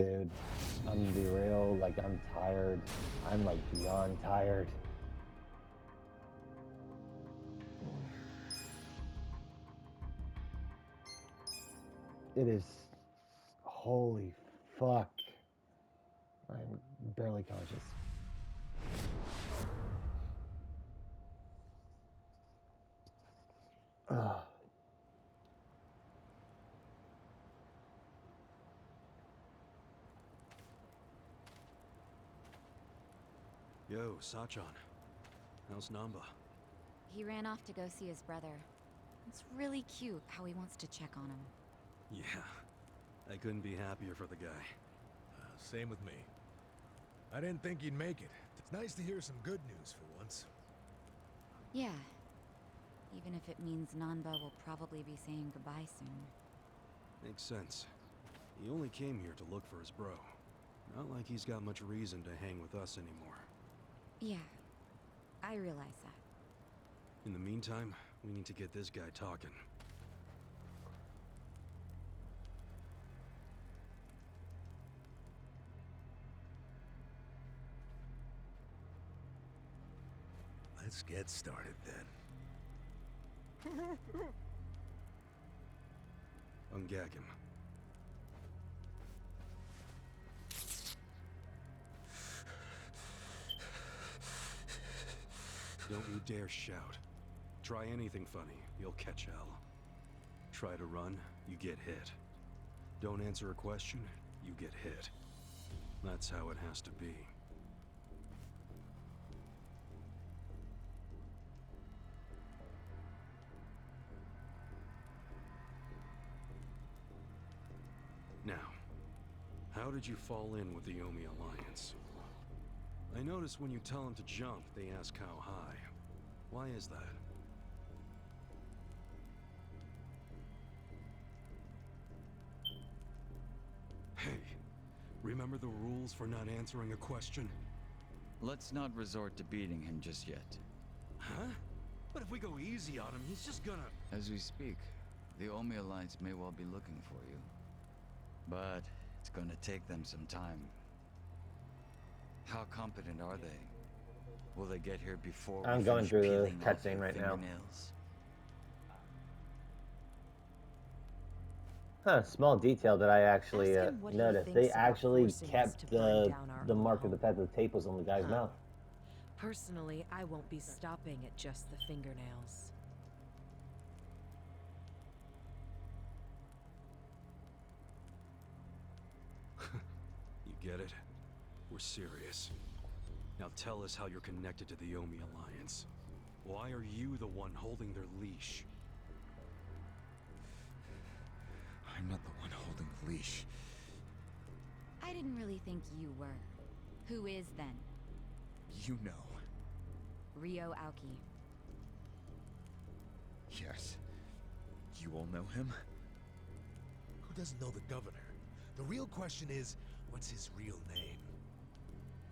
Dude, I'm gonna be real, like, I'm tired. I'm, like, beyond tired. It is... Holy fuck. I'm barely conscious. Ugh. Yo, Sachan. How's Namba? He ran off to go see his brother. It's really cute how he wants to check on him. Yeah, I couldn't be happier for the guy. Same with me. I didn't think you'd make it. It's nice to hear some good news for once. Yeah. Even if it means Nanba will probably be saying goodbye soon. Makes sense. He only came here to look for his bro. Not like he's got much reason to hang with us anymore. Yeah, I realize that. In the meantime, we need to get this guy talking. Let's get started then. Ungag him. Don't you dare shout. Try anything funny, you'll catch hell. Try to run, you get hit. Don't answer a question, you get hit. That's how it has to be. Now, how did you fall in with the Omi Alliance? I notice when you tell them to jump, they ask how high. Why is that? Hey, remember the rules for not answering a question? Let's not resort to beating him just yet. Huh? But if we go easy on him, he's just gonna... As we speak, the Omi Alliance may well be looking for you. But it's gonna take them some time. How competent are they? Will they get here before I'm we going finish through the peeling off cutscene your right now. fingernails? Huh, small detail that I actually Ask him what he noticed. thinks They about actually forcing us to kept burn down our the own mark of the home. fact that the tape was on the guy's mouth. Personally, I won't be stopping at just the fingernails. You get it? We're serious. Now tell us how you're connected to the Omi Alliance. Why are you the one holding their leash? I'm not the one holding the leash. I didn't really think you were. Who is then? You know. Ryo Aoki. Yes. You all know him? Who doesn't know the governor? The real question is, what's his real name?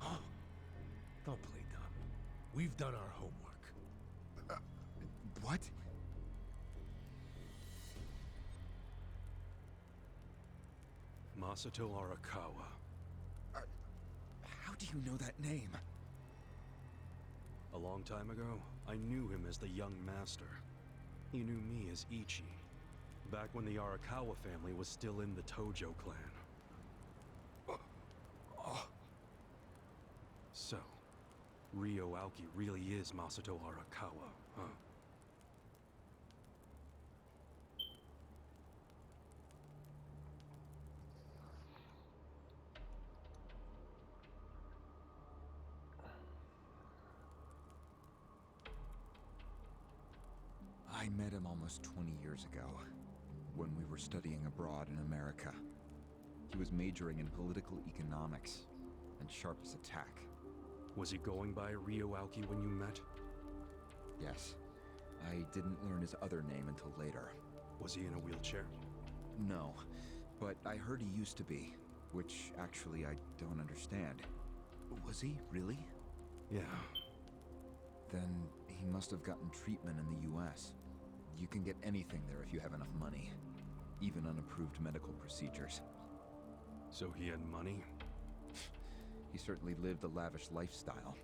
Oh, don't play dumb. We've done our homework. What? Masato Arakawa. How do you know that name? A long time ago, I knew him as the young master. He knew me as Ichi. Back when the Arakawa family was still in the Tojo clan. So, Ryo Aoki really is Masato Arakawa, huh? I met him almost 20 years ago, when we were studying abroad in America. He was majoring in political economics, and sharp as a tack. Was he going by Ryo Aoki when you met? Yes. I didn't learn his other name until later. Was he in a wheelchair? No, but I heard he used to be, which actually I don't understand. Was he, really? Yeah. Then he must have gotten treatment in the US. You can get anything there if you have enough money, even unapproved medical procedures. So he had money? He certainly lived a lavish lifestyle.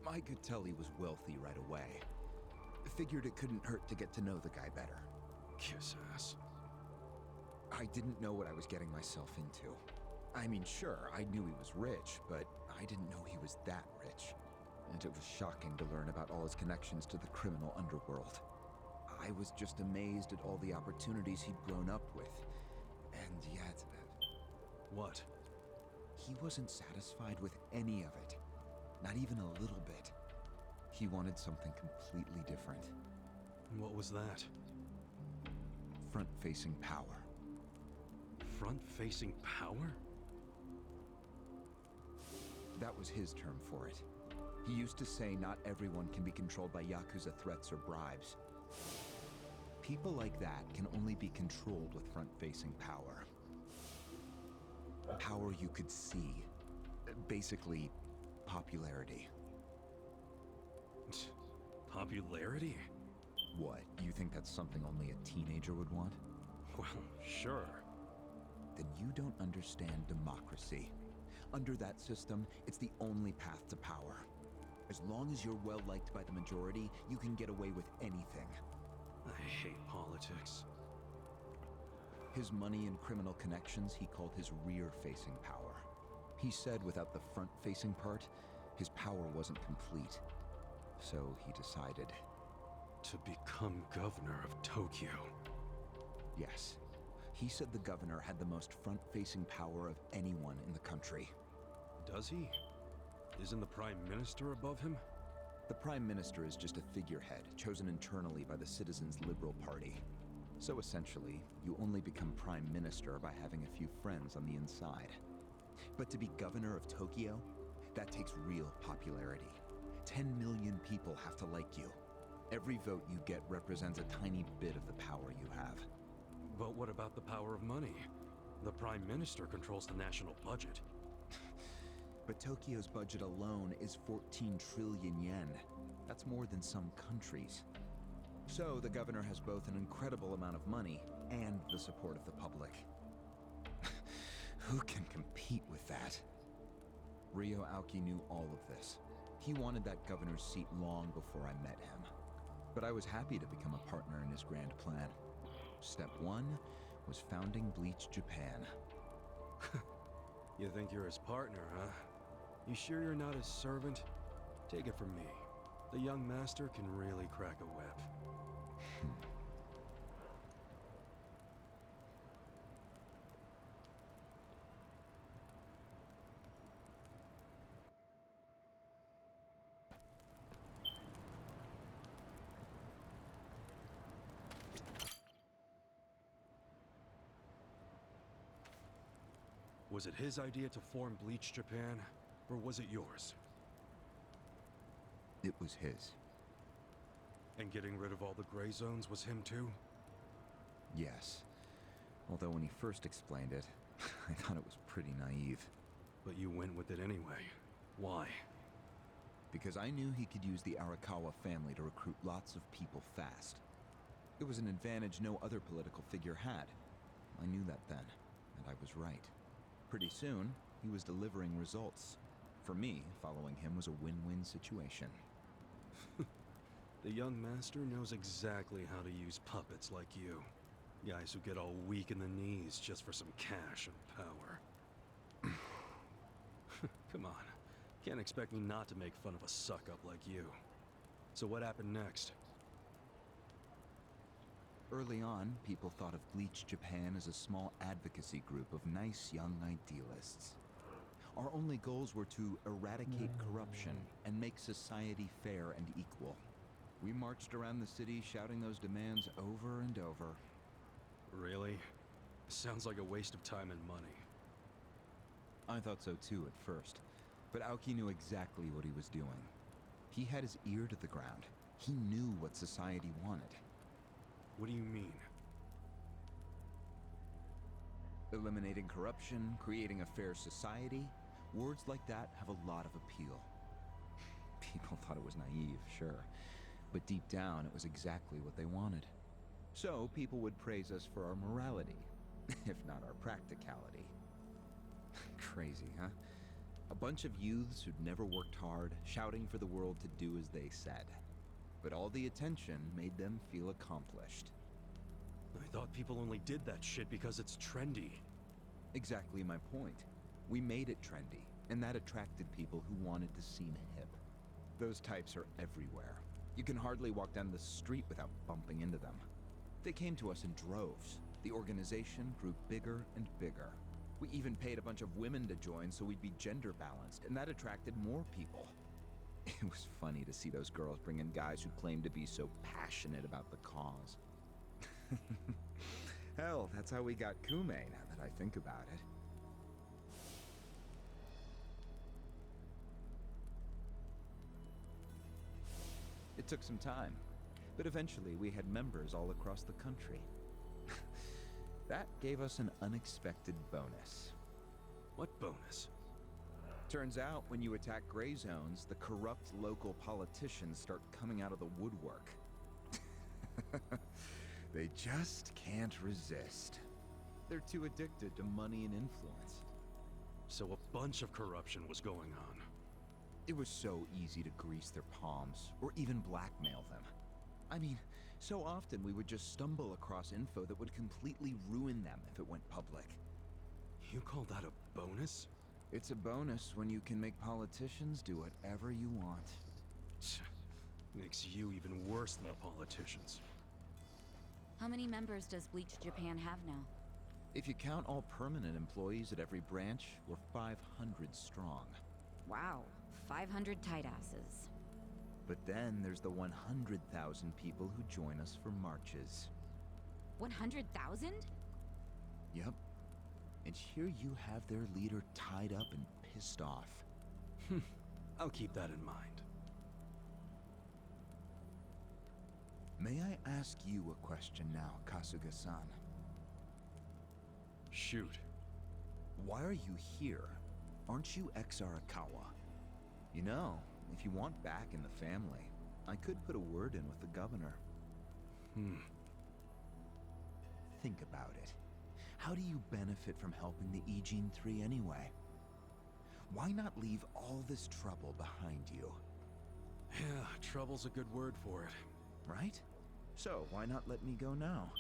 I could tell he was wealthy right away. Figured it couldn't hurt to get to know the guy better. Kiss ass. I didn't know what I was getting myself into. I mean, sure, I knew he was rich, but I didn't know he was that rich. And it was shocking to learn about all his connections to the criminal underworld. I was just amazed at all the opportunities he'd grown up with. And yet, What? he wasn't satisfied with any of it. Not even a little bit. He wanted something completely different. What was that? Front-facing power. Front-facing power? That was his term for it. He used to say not everyone can be controlled by Yakuza threats or bribes. People like that can only be controlled with front-facing power. Power you could see. Basically, popularity. Popularity? What, you think that's something only a teenager would want? Well, sure. Then you don't understand democracy. Under that system, it's the only path to power. As long as you're well-liked by the majority, you can get away with anything. I hate politics. His money and criminal connections he called his rear-facing power. He said without the front-facing part, his power wasn't complete. So he decided. To become governor of Tokyo. Yes. He said the governor had the most front-facing power of anyone in the country. Does he? Isn't the Prime Minister above him? The Prime Minister is just a figurehead, chosen internally by the Citizens' Liberal Party. So essentially, you only become Prime Minister by having a few friends on the inside. But to be governor of Tokyo, that takes real popularity. 10 million people have to like you. Every vote you get represents a tiny bit of the power you have. But what about the power of money? The Prime Minister controls the national budget. But Tokyo's budget alone is 14 trillion yen. That's more than some countries. So the governor has both an incredible amount of money and the support of the public. Who can compete with that? Ryo Aoki knew all of this. He wanted that governor's seat long before I met him. But I was happy to become a partner in his grand plan. Step 1 was founding Bleach Japan. You think you're his partner, huh? You sure you're not his servant? Take it from me. The young master can really crack a whip. Was it his idea to form Bleach Japan, or was it yours? It was his. And getting rid of all the gray zones was him too? Yes. Although when he first explained it, I thought it was pretty naive. But you went with it anyway. Why? Because I knew he could use the Arakawa family to recruit lots of people fast. It was an advantage no other political figure had. I knew that then, and I was right. Pretty soon, he was delivering results. For me, following him was a win-win situation. The young master knows exactly how to use puppets like you. Guys who get all weak in the knees just for some cash and power. Come on. Can't expect me not to make fun of a suck-up like you. So what happened next? Early on, people thought of Bleach Japan as a small advocacy group of nice young idealists. Our only goals were to eradicate corruption and make society fair and equal. We marched around the city shouting those demands over and over. Really? Sounds like a waste of time and money. I thought so too at first, but Aoki knew exactly what he was doing. He had his ear to the ground. He knew what society wanted. What do you mean? Eliminating corruption, creating a fair society, words like that have a lot of appeal. People thought it was naive, sure, but deep down it was exactly what they wanted. So people would praise us for our morality, if not our practicality. Crazy, huh? A bunch of youths who'd never worked hard, shouting for the world to do as they said. But all the attention made them feel accomplished. I thought people only did that shit because it's trendy. Exactly my point. We made it trendy, and that attracted people who wanted to seem hip. Those types are everywhere. You can hardly walk down the street without bumping into them. They came to us in droves. The organization grew bigger and bigger. We even paid a bunch of women to join so we'd be gender balanced, and that attracted more people. It was funny to see those girls bring in guys who claimed to be so passionate about the cause. Hell, that's how we got Kume, now that I think about it. It took some time, but eventually we had members all across the country. That gave us an unexpected bonus. What bonus? Turns out, when you attack gray zones, the corrupt local politicians start coming out of the woodwork. They just can't resist. They're too addicted to money and influence. So a bunch of corruption was going on. It was so easy to grease their palms, or even blackmail them. I mean, so often we would just stumble across info that would completely ruin them if it went public. You call that a bonus? It's a bonus when you can make politicians do whatever you want. Makes you even worse than the politicians. How many members does Bleach Japan have now? If you count all permanent employees at every branch, we're 500 strong. Wow, 500 tight asses. But then there's the 100,000 people who join us for marches. 100,000? Yep. And here you have their leader tied up and pissed off. I'll keep that in mind. May I ask you a question now, Kasuga-san? Shoot. Why are you here? Aren't you ex-Arakawa? You know, if you want back in the family, I could put a word in with the governor. Think about it. How do you benefit from helping the Ijin 3 anyway? Why not leave all this trouble behind you? Yeah, trouble's a good word for it. Right? So, why not let me go now?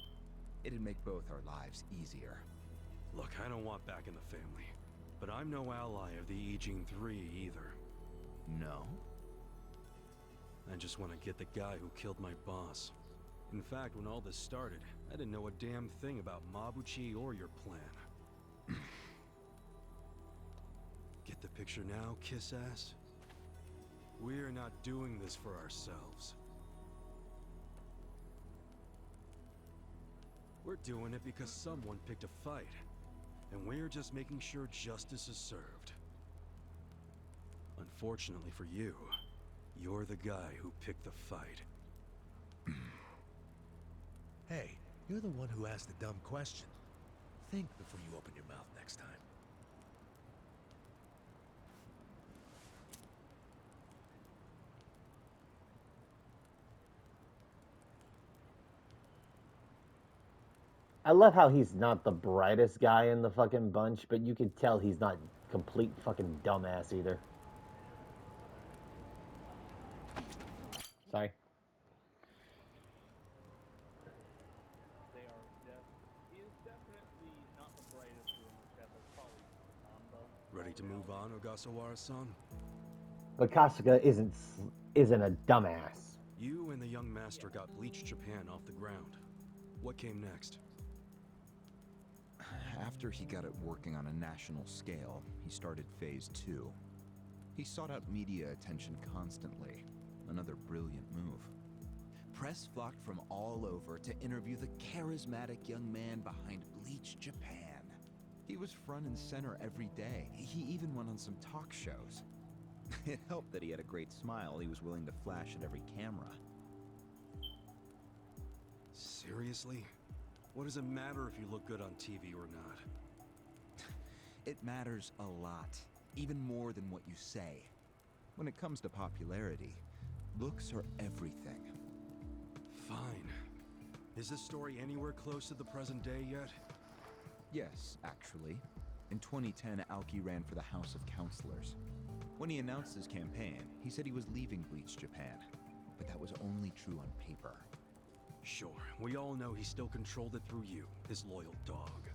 It'd make both our lives easier. Look, I don't want back in the family. But I'm no ally of the Ijin 3 either. No? I just want to get the guy who killed my boss. In fact, when all this started, I didn't know a damn thing about Mabuchi or your plan. Get the picture now, kiss ass? We're not doing this for ourselves. We're doing it because someone picked a fight. And we're just making sure justice is served. Unfortunately for you, you're the guy who picked the fight. Hey, you're the one who asked the dumb question. Think before you open your mouth next time. I love how he's not the brightest guy in the fucking bunch, but you can tell he's not complete fucking dumbass either. Sorry. Ready to move on, Ogasawara-san? But Kasuga isn't a dumbass. You and the young master got Bleach Japan off the ground. What came next? After he got it working on a national scale, he started phase 2. He sought out media attention constantly. Another brilliant move. Press flocked from all over to interview the charismatic young man behind Bleach Japan. He was front and center every day. He even went on some talk shows. It helped that he had a great smile he was willing to flash at every camera. Seriously? What does it matter if you look good on TV or not? It matters a lot, even more than what you say. When it comes to popularity, looks are everything. Fine. Is this story anywhere close to the present day yet? Yes, actually. In 2010, Aoki ran for the House of Councilors. When he announced his campaign, he said he was leaving Bleach Japan, but that was only true on paper. Sure, we all know he still controlled it through you, his loyal dog.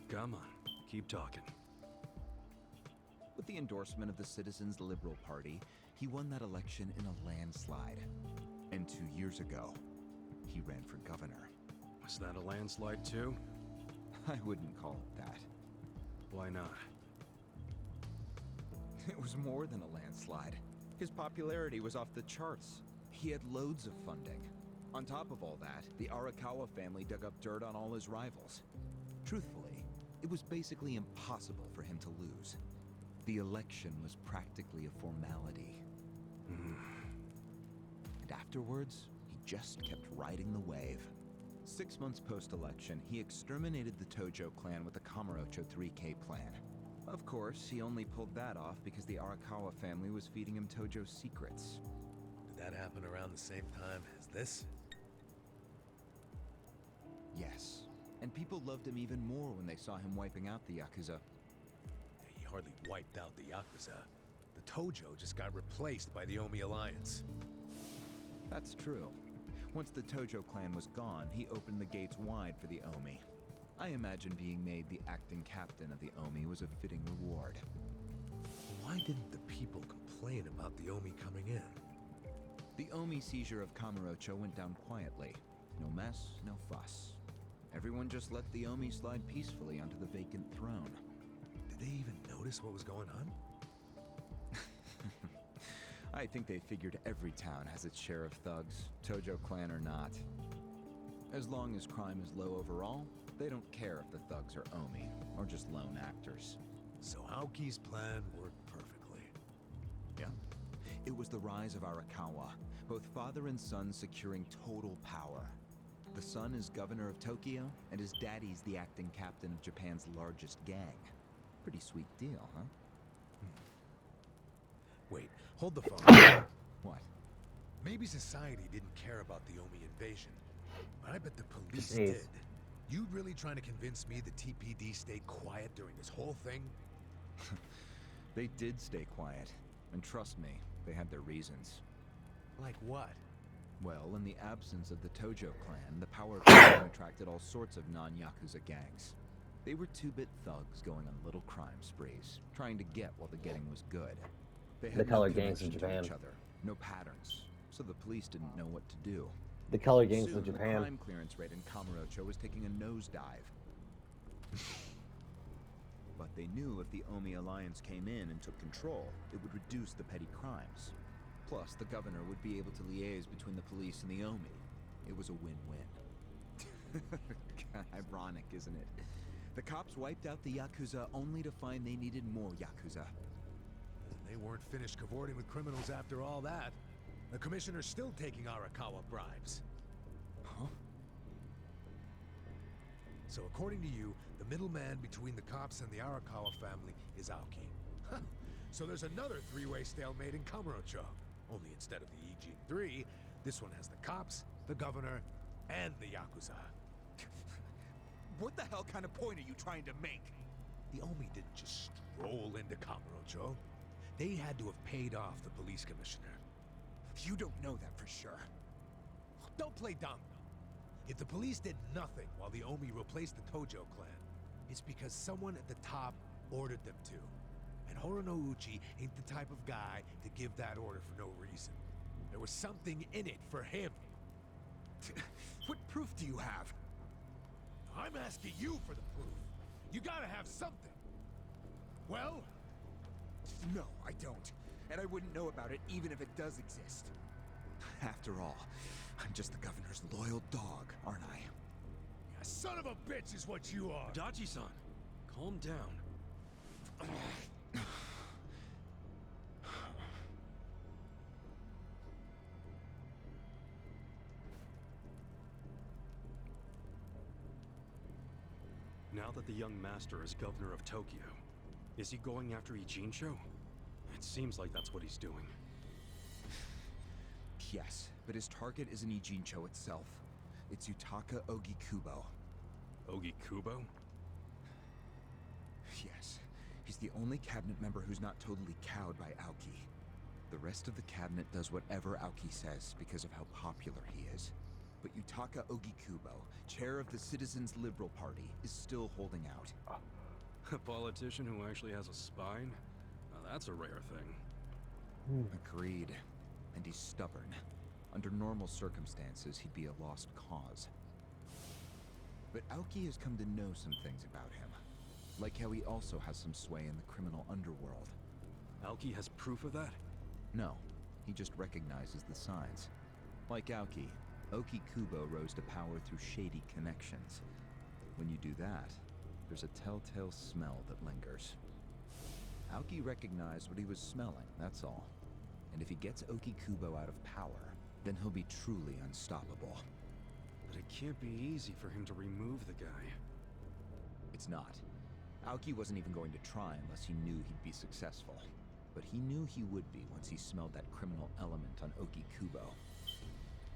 Come on, keep talking. With the endorsement of the Citizens Liberal Party, he won that election in a landslide. And 2 years ago, he ran for governor. Was that a landslide too? I wouldn't call it that. Why not? It was more than a landslide. His popularity was off the charts. He had loads of funding. On top of all that, the Arakawa family dug up dirt on all his rivals. Truthfully, it was basically impossible for him to lose. The election was practically a formality. And afterwards, he just kept riding the wave. 6 months post-election, he exterminated the Tojo clan with the Kamurocho 3K plan. Of course, he only pulled that off because the Arakawa family was feeding him Tojo secrets. Did that happen around the same time as this? Yes, and people loved him even more when they saw him wiping out the Yakuza. He hardly wiped out the Yakuza. The Tojo just got replaced by the Omi Alliance. That's true. Once the Tojo clan was gone, he opened the gates wide for the Omi. I imagine being made the acting captain of the Omi was a fitting reward. Why didn't the people complain about the Omi coming in? The Omi seizure of Kamurocho went down quietly. No mess, no fuss. Everyone just let the Omi slide peacefully onto the vacant throne. Did they even notice what was going on? I think they figured every town has its share of thugs, Tojo clan or not. As long as crime is low overall, they don't care if the thugs are Omi or just lone actors. So Aoki's plan worked perfectly. Yeah. It was the rise of Arakawa, both father and son securing total power. The son is governor of Tokyo, and his daddy's the acting captain of Japan's largest gang. Pretty sweet deal, huh? Wait, hold the phone. What? Maybe society didn't care about the Omi invasion, but I bet the police Jeez. did. You really trying to convince me the TPD stayed quiet during this whole thing? They did stay quiet, and trust me, they had their reasons. Like what? Well, in the absence of the Tojo clan, the power of Japan attracted all sorts of non-Yakuza gangs. They were two-bit thugs going on little crime sprees, trying to get while the getting was good. They had The color no gangs in connection to Japan. each other, no patterns, so the police didn't know what to do. The color gangs Soon, of the Japan. crime clearance rate in Kamurocho was taking a nosedive. But they knew if the Omi Alliance came in and took control, it would reduce the petty crimes. Plus, the governor would be able to liaise between the police and the Omi. It was a win-win. Ironic, isn't it? The cops wiped out the Yakuza only to find they needed more Yakuza. They weren't finished cavorting with criminals after all that. The commissioner's still taking Arakawa bribes. Huh? So according to you, the middleman between the cops and the Arakawa family is Aoki. So there's another three-way stalemate in Kamurocho. Only instead of the Ijin 3, this one has the cops, the governor, and the Yakuza. What the hell kind of point are you trying to make? The Omi didn't just stroll into Kamurocho. They had to have paid off the police commissioner. You don't know that for sure. Don't play dumb. If the police did nothing while the Omi replaced the Tojo clan, it's because someone at the top ordered them to. And Horonouchi ain't the type of guy to give that order for no reason. There was something in it for him. What proof do you have? I'm asking you for the proof. You gotta have something. Well, No, I don't. And I wouldn't know about it even if it does exist. After all, I'm just the governor's loyal dog, aren't I? a son of a bitch is what you are. Dachi-san, calm down. Now that the young master is governor of Tokyo, is he going after Ijincho? It seems like that's what he's doing. Yes, but his target isn't Ijincho itself. It's Yutaka Ogikubo. Ogi Kubo? Yes. He's the only cabinet member who's not totally cowed by Aoki. The rest of the cabinet does whatever Aoki says because of how popular he is. But Yutaka Ogikubo, chair of the Citizens Liberal Party, is still holding out. A politician who actually has a spine? Now that's a rare thing. Agreed. And he's stubborn. Under normal circumstances, he'd be a lost cause. But Aoki has come to know some things about him. Like how he also has some sway in the criminal underworld. Aoki has proof of that? No, he just recognizes the signs. Like Aoki, Oki Kubo rose to power through shady connections. When you do that, there's a telltale smell that lingers. Aoki recognized what he was smelling, that's all. And if he gets Oki Kubo out of power, then he'll be truly unstoppable. But it can't be easy for him to remove the guy. It's not. Aoki wasn't even going to try unless he knew he'd be successful. But he knew he would be once he smelled that criminal element on Oki Kubo.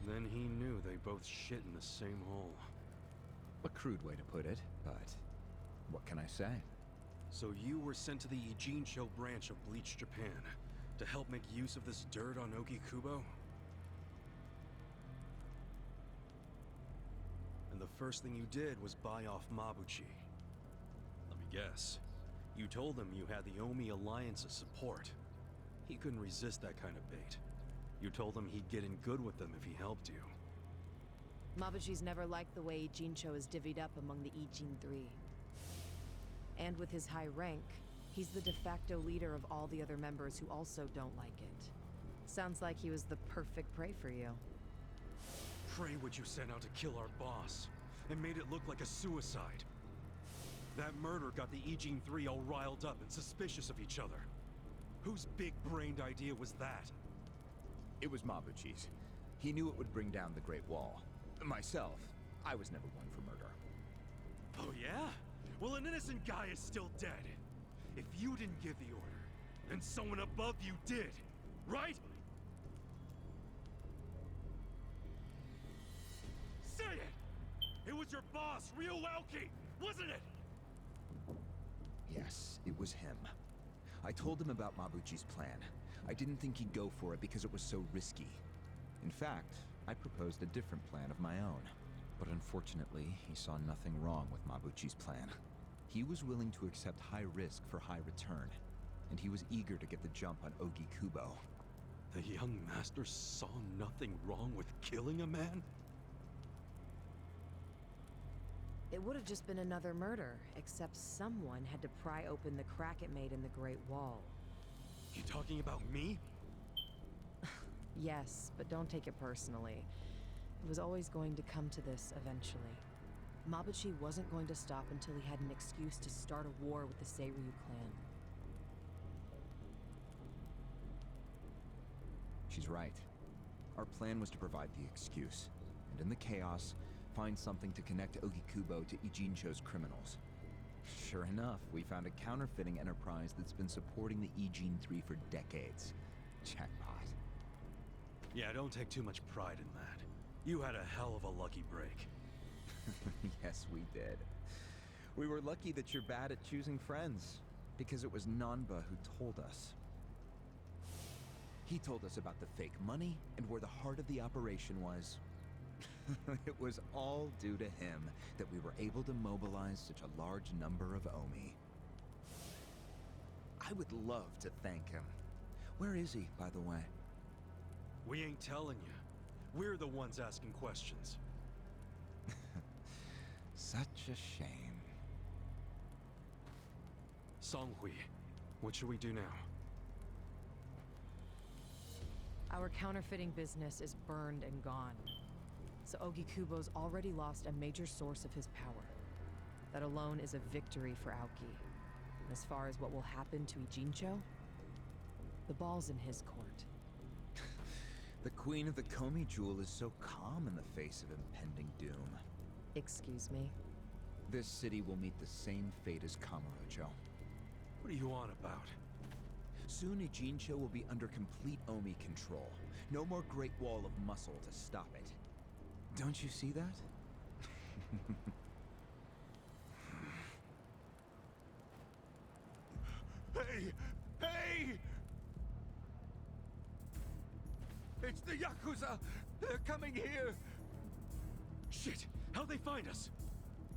Then he knew they both shit in the same hole. A crude way to put it, but what can I say? So you were sent to the Ijincho branch of Bleach Japan to help make use of this dirt on Oki Kubo? And the first thing you did was buy off Mabuchi. Let me guess. You told him you had the Omi Alliance's support. He couldn't resist that kind of bait. You told him he'd get in good with them if he helped you. Mabuchi's never liked the way Ijincho is divvied up among the Ijin Three. And with his high rank, he's the de facto leader of all the other members who also don't like it. Sounds like he was the perfect prey for you. Pray what you sent out to kill our boss, and made it look like a suicide. That murder got the Ijin Three all riled up and suspicious of each other. Whose big-brained idea was that? It was Mabuchi's. He knew it would bring down the Great Wall. Myself, I was never one for murder. Oh yeah? Well, an innocent guy is still dead. If you didn't give the order, then someone above you did, right? Say it! It was your boss, Ryoaoki, wasn't it? Yes, it was him. I told him about Mabuchi's plan. I didn't think he'd go for it because it was so risky. In fact, I proposed a different plan of my own. But unfortunately, he saw nothing wrong with Mabuchi's plan. He was willing to accept high risk for high return, and he was eager to get the jump on Ogi Kubo. The young master saw nothing wrong with killing a man? It would have just been another murder, except someone had to pry open the crack it made in the Great Wall. You talking about me? Yes, but don't take it personally. It was always going to come to this eventually. Mabuchi wasn't going to stop until he had an excuse to start a war with the Seiryu clan. She's right. Our plan was to provide the excuse, and in the chaos, find something to connect Ogi Kubo to Ijincho's criminals. Sure enough, we found a counterfeiting enterprise that's been supporting the Ijin Three for decades. Jackpot. Yeah, don't take too much pride in that. You had a hell of a lucky break. Yes, we did. We were lucky that you're bad at choosing friends, because it was Nanba who told us. He told us about the fake money and where the heart of the operation was. It was all due to him that we were able to mobilize such a large number of Omi. I would love to thank him. Where is he, by the way? We ain't telling you. We're the ones asking questions. Such a shame. Songhui, what should we do now? Our counterfeiting business is burned and gone. So Ogi Kubo's already lost a major source of his power. That alone is a victory for Aoki. And as far as what will happen to Ijincho, the ball's in his court. The Queen of the Komi Jewel is so calm in the face of impending doom. Excuse me? This city will meet the same fate as Kamurocho. What are you on about? Soon Ijincho will be under complete Omi control. No more Great Wall of muscle to stop it. Don't you see that? Hey! Hey! It's the Yakuza! They're coming here! Shit! How'd they find us?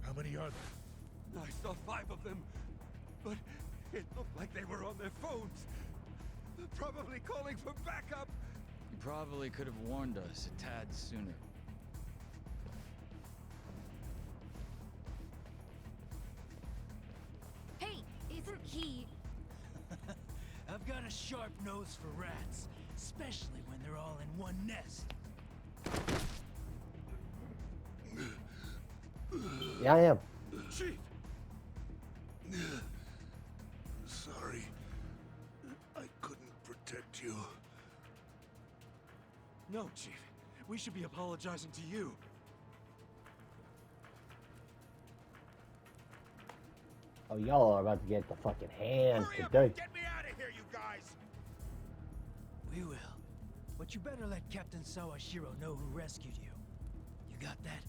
How many are there? I saw 5 of them, but it looked like they were on their phones. Probably calling for backup. You probably could have warned us a tad sooner. Hey, isn't he... I've got a sharp nose for rats, especially when they're all in one nest. Yeah, I am. Chief! Sorry. I couldn't protect you. No, Chief. We should be apologizing to you. Oh, y'all are about to get the fucking hands Hurry up today. and get me out of here, you guys! We will. But you better let Captain Sawashiro know who rescued you. You got that?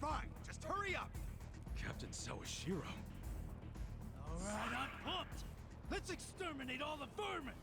Fine, just hurry up! Captain Sawashiro. All right, I'm pumped. Let's exterminate all the vermin.